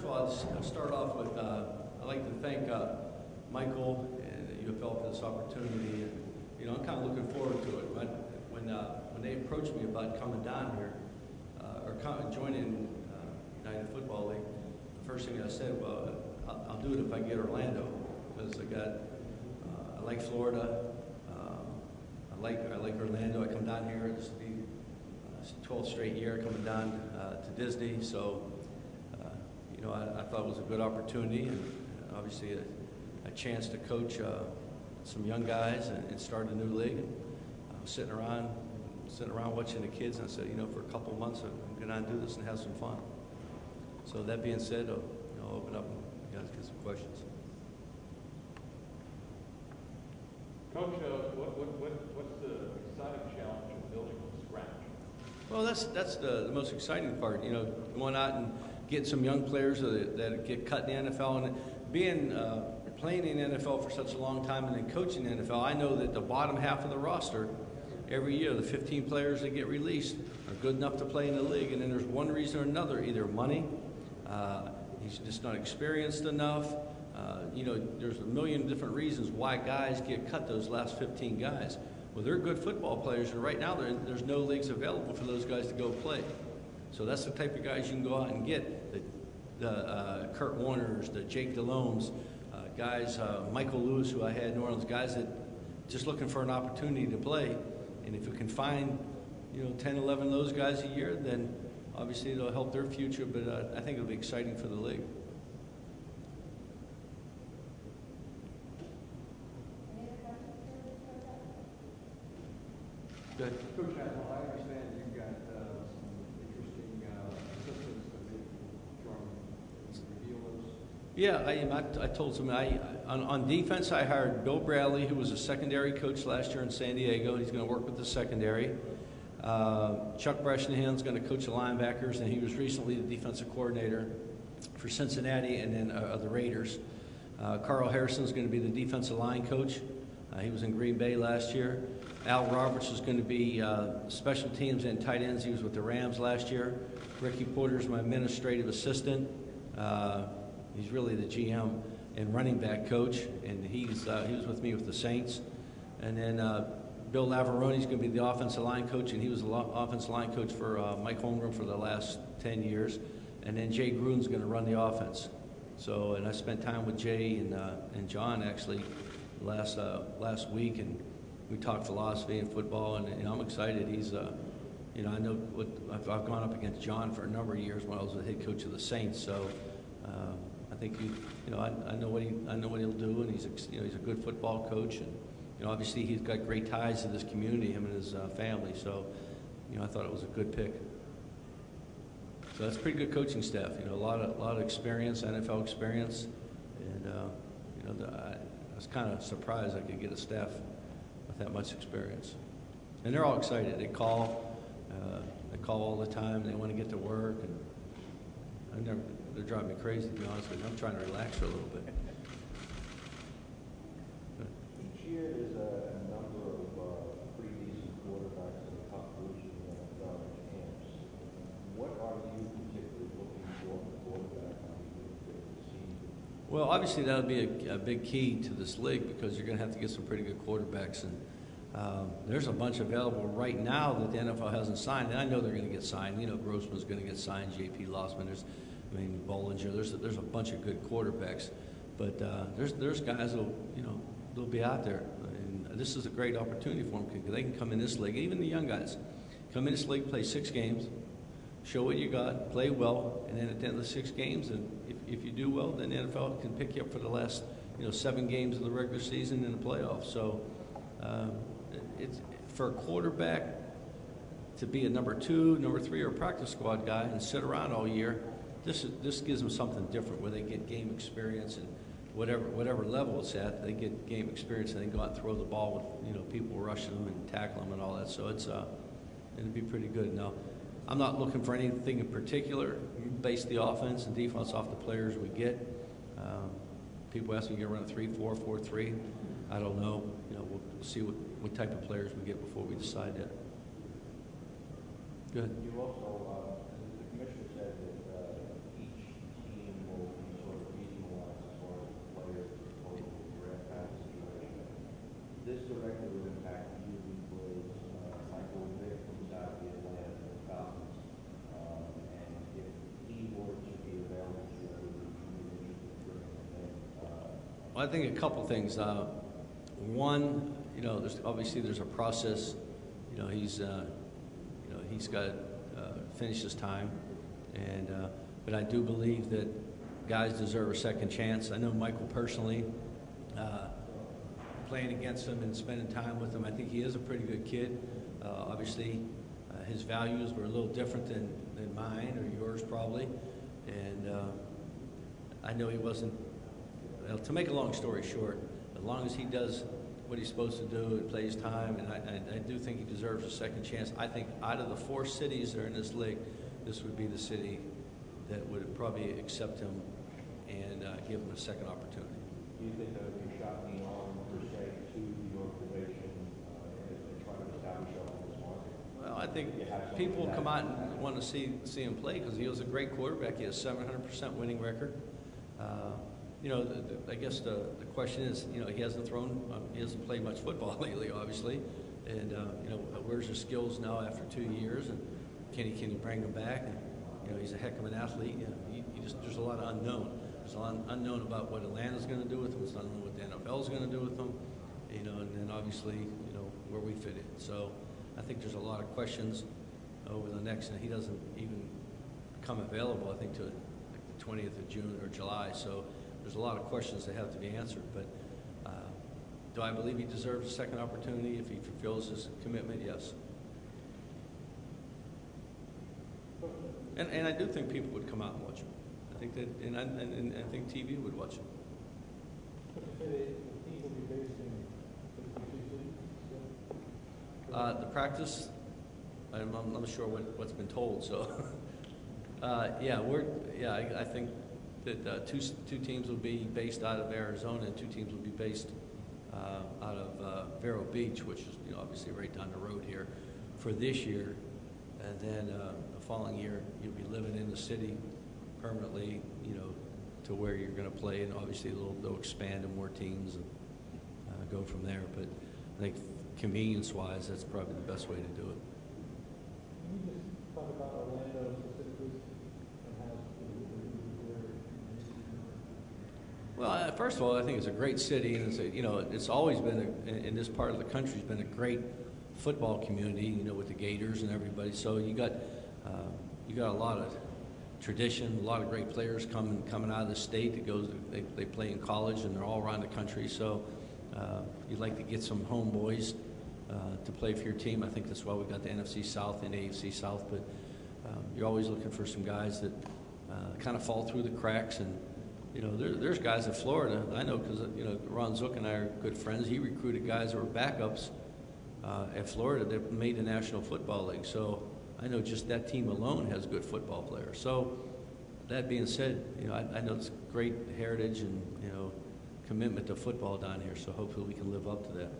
of all, I'll start off with, I'd like to thank Michael and the UFL for this opportunity. And, you know, I'm kind of looking forward to it. When they approached me about coming down here, joining United Football League, the first thing I said, well, I'll do it if I get Orlando, because I like Florida, I like Orlando. I come down here, this will be 12th straight year coming down to Disney, so you know, I thought it was a good opportunity, and obviously a chance to coach some young guys and start a new league. I was sitting around watching the kids, and I said, you know, for a couple of months I'm going to do this and have some fun. So that being said, I'll open up and you guys get some questions. Coach, what's the exciting challenge of building from scratch? Well, that's the most exciting part. You know, going out and getting some young players that get cut in the NFL, and being playing in the NFL for such a long time and then coaching the NFL, I know that the bottom half of the roster, every year, the 15 players that get released are good enough to play in the league, and then there's one reason or another, either money, he's just not experienced enough. You know, there's a million different reasons why guys get cut, those last 15 guys. Well, they're good football players, and right now there's no leagues available for those guys to go play. So that's the type of guys you can go out and get, the Kurt Warners, the Jake Delomes, guys, Michael Lewis, who I had in New Orleans, guys that just looking for an opportunity to play. And if you can find, you know, 10, 11 of those guys a year, then obviously it'll help their future, but I think it'll be exciting for the league. Good. Coach Haslett, I understand you've got some interesting assistants that maybe you reveal those. Yeah, I told some. On defense, I hired Bill Bradley, who was a secondary coach last year in San Diego. He's going to work with the secondary. Chuck Bresnahan's going to coach the linebackers, and he was recently the defensive coordinator for Cincinnati and then the Raiders. Carl Harrison's going to be the defensive line coach. He was in Green Bay last year. Al Roberts is going to be special teams and tight ends. He was with the Rams last year. Ricky Porter's my administrative assistant. He's really the GM and running back coach, and he was with me with the Saints. And then Bill Lavaroni's going to be the offensive line coach, and he was the offensive line coach for Mike Holmgren for the last 10 years. And then Jay Gruden's going to run the offense. So, and I spent time with Jay and John actually last week, and we talked philosophy and football, and I'm excited. He's, you know, I know what I've gone up against John for a number of years when I was the head coach of the Saints. So I think you know, I know what he'll do, and he's a good football coach, and you know, obviously he's got great ties to this community, him and his family. So, you know, I thought it was a good pick. So that's a pretty good coaching staff. You know, a lot of experience, NFL experience, and you know, I was kind of surprised I could get a staff with that much experience. And they're all excited. They call all the time. They want to get to work, and they're driving me crazy, to be honest with you. I'm trying to relax for a little bit. Each year there's a number of pretty decent quarterbacks in the top groups in the NFL camps. What are you particularly looking for in a quarterback on the season? Well, obviously that'll be a big key to this league, because you're going to have to get some pretty good quarterbacks, and there's a bunch available right now that the NFL hasn't signed, and I know they're going to get signed. You know, Grossman's going to get signed, J.P. Lossman, Bollinger. There's a bunch of good quarterbacks, but there's guys that'll, you know, they'll be out there, and this is a great opportunity for them, because they can come in this league. Even the young guys come in this league, play 6 games, show what you got, play well, and then at the end of the 6 games, and if you do well, then the NFL can pick you up for the last, you know, 7 games of the regular season and the playoffs. So it's for a quarterback to be a number 2, number 3, or practice squad guy and sit around all year. This gives them something different, where they get game experience, and whatever level it's at, they get game experience, and they go out and throw the ball with, you know, people rushing them and tackle them and all that. So it'd be pretty good. Now, I'm not looking for anything in particular. We base the offense and defense off the players we get. People ask me, you're going to run a 3-4, 4-3. I don't know. You know, we'll see what type of players we get before we decide that. Good. You also, the commissioner said that each team will this directly would impact you because Michael Vick comes out of the Atlanta Falcons, and if he were to be available, would you be interested in bringing him in? Well, I think a couple things. One, there's a process. He's got to finish his time, and but I do believe that guys deserve a second chance. I know Michael personally, playing against him and spending time with him. I think he is a pretty good kid. Obviously, his values were a little different than mine or yours probably, and I know he wasn't. Well, to make a long story short, as long as he does what he's supposed to do and plays time, and I do think he deserves a second chance. I think out of the 4 cities that are in this league, this would be the city that would probably accept him and give him a second opportunity. Do you think that would be a shot in the arm, per se, to the organization and try to establish yourself in this market? Well, I think people come out and want to see him play because he was a great quarterback. He has 700% winning record. I guess the question is, he hasn't played much football lately, obviously, and where's his skills now after 2 years, and can he bring them back? And he's a heck of an athlete. There's a lot of unknown. There's a lot of unknown about what Atlanta's going to do with him. There's unknown what the NFL's going to do with him. And then obviously, where we fit in. So I think there's a lot of questions over the next, and he doesn't even become available, I think, to like the 20th of June or July. So there's a lot of questions that have to be answered. But do I believe he deserves a second opportunity if he fulfills his commitment? Yes. And I do think people would come out and watch him. I think that, and I think TV would watch him. The practice, I'm not sure what's been told. So, I think that two teams will be based out of Arizona, and 2 teams will be based out of Vero Beach, which is obviously right down the road here, for this year, and then the following year you'll be living in the city permanently, to where you're going to play, and obviously they'll expand to more teams and go from there. But I think convenience-wise, that's probably the best way to do it. Can you just talk about Orlando specifically and how Well, first of all, I think it's a great city, and it's always been in this part of the country, it's been a great football community, with the Gators and everybody. So you got a lot of tradition, a lot of great players coming out of the state that they play in college, and they're all around the country. So you'd like to get some homeboys to play for your team. I think that's why we got the NFC South and AFC South. But you're always looking for some guys that kind of fall through the cracks. And there's guys in Florida I know because Ron Zook and I are good friends. He recruited guys that were backups at Florida that made the National Football League. So I know just that team alone has good football players. So that being said, I know it's great heritage and commitment to football down here. So hopefully we can live up to that.